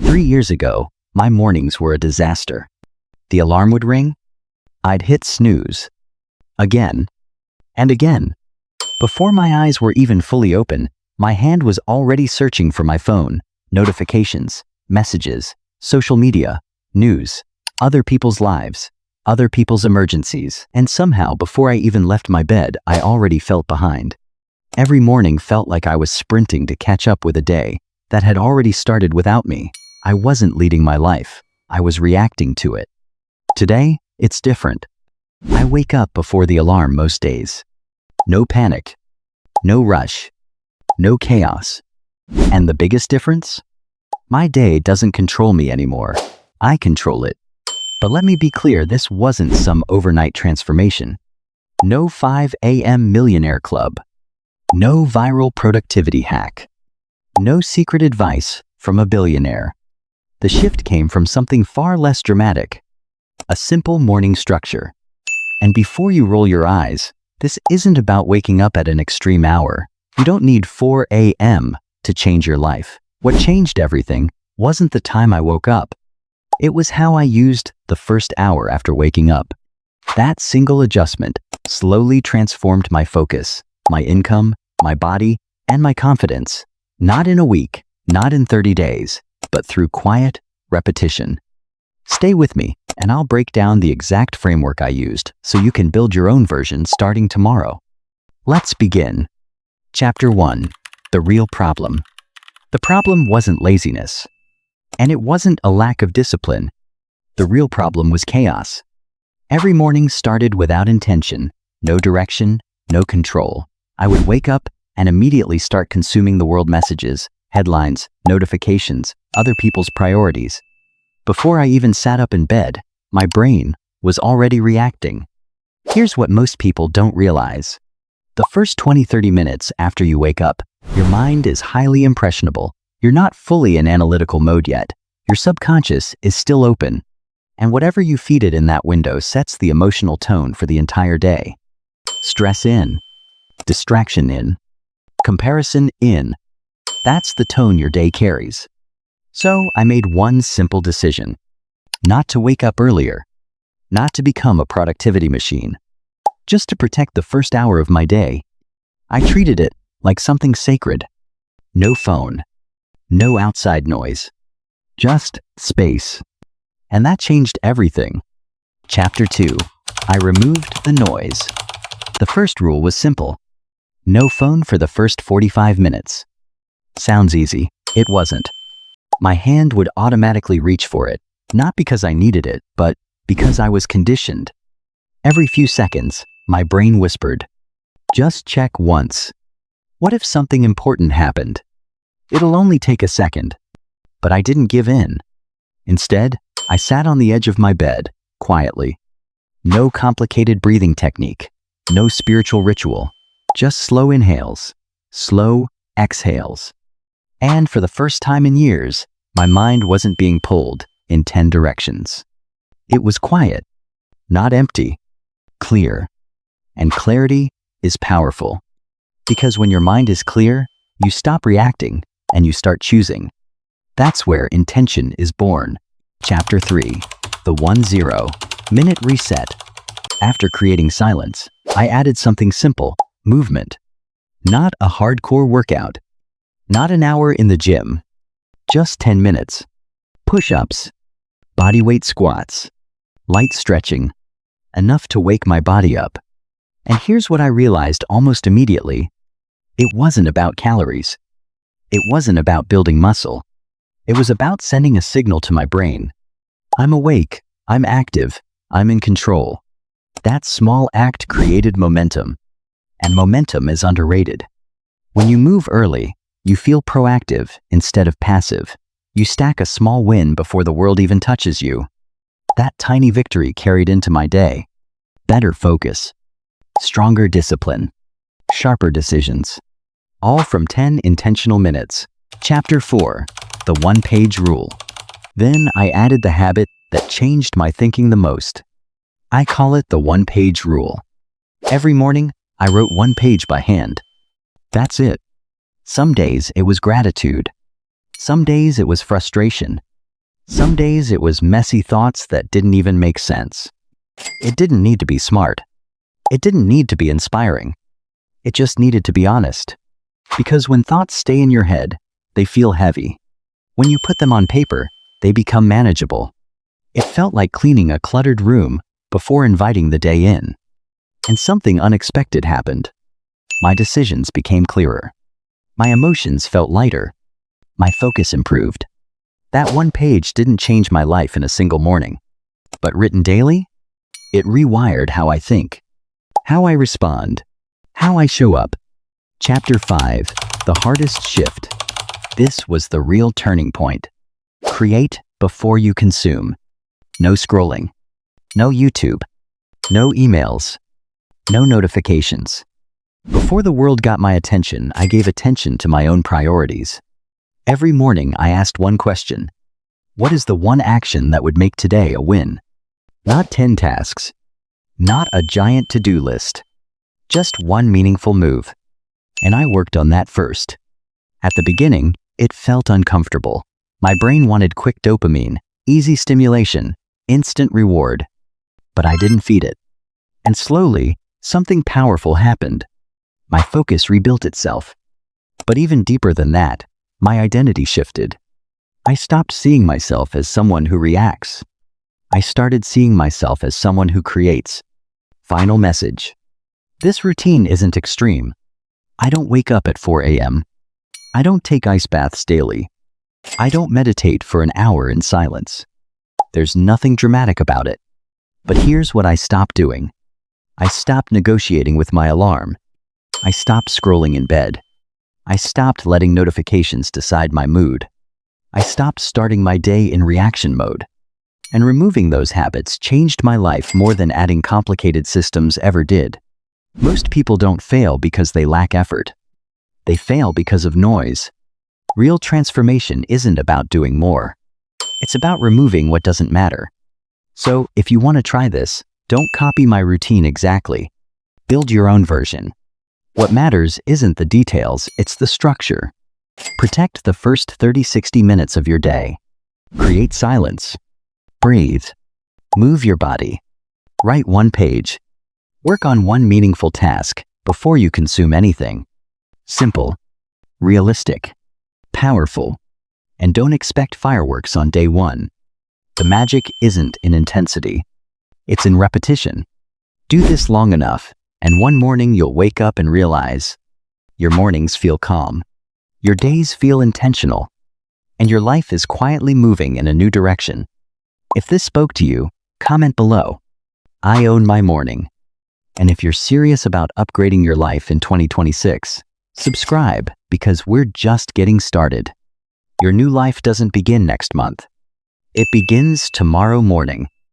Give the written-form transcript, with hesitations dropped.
3 years ago, my mornings were a disaster. The alarm would ring. I'd hit snooze. Again and again. Before my eyes were even fully open, my hand was already searching for my phone, notifications, messages, social media, news, other people's lives, other people's emergencies, and somehow before I even left my bed, I already felt behind. Every morning felt like I was sprinting to catch up with a day that had already started without me. I wasn't leading my life. I was reacting to it. Today, it's different. I wake up before the alarm most days. No panic, no rush, no chaos. And the biggest difference? My day doesn't control me anymore. I control it. But let me be clear, this wasn't some overnight transformation. No 5 a.m. millionaire club. No viral productivity hack. No secret advice from a billionaire. The shift came from something far less dramatic. A simple morning structure. And before you roll your eyes, this isn't about waking up at an extreme hour. You don't need 4 a.m. to change your life. What changed everything wasn't the time I woke up. It was how I used the first hour after waking up. That single adjustment slowly transformed my focus, my income, my body, and my confidence. Not in a week, not in 30 days, but through quiet repetition. Stay with me, and I'll break down the exact framework I used so you can build your own version starting tomorrow. Let's begin. Chapter 1. The real problem. The problem wasn't laziness. And it wasn't a lack of discipline. The real problem was chaos. Every morning started without intention, no direction, no control. I would wake up and immediately start consuming the world messages, headlines, notifications, other people's priorities. Before I even sat up in bed, my brain was already reacting. Here's what most people don't realize. The first 20-30 minutes after you wake up, your mind is highly impressionable. You're not fully in analytical mode yet. Your subconscious is still open. And whatever you feed it in that window sets the emotional tone for the entire day. Stress in. Distraction in. Comparison in. That's the tone your day carries. So I made one simple decision. Not to wake up earlier. Not to become a productivity machine. Just to protect the first hour of my day. I treated it like something sacred. No phone. No outside noise. Just space. And that changed everything. Chapter 2. I removed the noise. The first rule was simple. No phone for the first 45 minutes. Sounds easy. It wasn't. My hand would automatically reach for it, not because I needed it, but because I was conditioned. Every few seconds, my brain whispered, just check once. What if something important happened? It'll only take a second. But I didn't give in. Instead, I sat on the edge of my bed, quietly. No complicated breathing technique, no spiritual ritual, just slow inhales, slow exhales. And for the first time in years, my mind wasn't being pulled in 10 directions. It was quiet, not empty, clear. And clarity is powerful. Because when your mind is clear, you stop reacting and you start choosing. That's where intention is born. Chapter 3. The 1-0-minute reset. After creating silence, I added something simple, movement. Not a hardcore workout. Not an hour in the gym. Just 10 minutes. Push-ups. Bodyweight squats. Light stretching. Enough to wake my body up. And here's what I realized almost immediately. It wasn't about calories. It wasn't about building muscle. It was about sending a signal to my brain. I'm awake, I'm active, I'm in control. That small act created momentum. And momentum is underrated. When you move early, you feel proactive instead of passive. You stack a small win before the world even touches you. That tiny victory carried into my day. Better focus. Stronger discipline. Sharper decisions. All from 10 intentional minutes. Chapter 4. The one-page rule. Then I added the habit that changed my thinking the most. I call it the one-page rule. Every morning, I wrote one page by hand. That's it. Some days it was gratitude. Some days it was frustration. Some days it was messy thoughts that didn't even make sense. It didn't need to be smart. It didn't need to be inspiring. It just needed to be honest. Because when thoughts stay in your head, they feel heavy. When you put them on paper, they become manageable. It felt like cleaning a cluttered room before inviting the day in. And something unexpected happened. My decisions became clearer. My emotions felt lighter. My focus improved. That one page didn't change my life in a single morning. But written daily, it rewired how I think, how I respond, how I show up. Chapter 5, The Hardest Shift. This was the real turning point. Create before you consume. No scrolling. No YouTube. No emails. No notifications. Before the world got my attention, I gave attention to my own priorities. Every morning I asked one question. What is the one action that would make today a win? Not 10 tasks. Not a giant to-do list. Just one meaningful move. And I worked on that first. At the beginning, it felt uncomfortable. My brain wanted quick dopamine, easy stimulation, instant reward. But I didn't feed it. And slowly, something powerful happened. My focus rebuilt itself. But even deeper than that, my identity shifted. I stopped seeing myself as someone who reacts. I started seeing myself as someone who creates. Final message. This routine isn't extreme. I don't wake up at 4 a.m. I don't take ice baths daily. I don't meditate for an hour in silence. There's nothing dramatic about it. But here's what I stopped doing. I stopped negotiating with my alarm. I stopped scrolling in bed. I stopped letting notifications decide my mood. I stopped starting my day in reaction mode. And removing those habits changed my life more than adding complicated systems ever did. Most people don't fail because they lack effort. They fail because of noise. Real transformation isn't about doing more. It's about removing what doesn't matter. So, if you want to try this, don't copy my routine exactly. Build your own version. What matters isn't the details, it's the structure. Protect the first 30-60 minutes of your day. Create silence. Breathe. Move your body. Write one page. Work on one meaningful task before you consume anything. Simple, realistic, powerful, and don't expect fireworks on day one. The magic isn't in intensity. It's in repetition. Do this long enough, and one morning you'll wake up and realize your mornings feel calm, your days feel intentional, and your life is quietly moving in a new direction. If this spoke to you, comment below. I own my morning. And if you're serious about upgrading your life in 2026, subscribe because we're just getting started. Your new life doesn't begin next month. It begins tomorrow morning.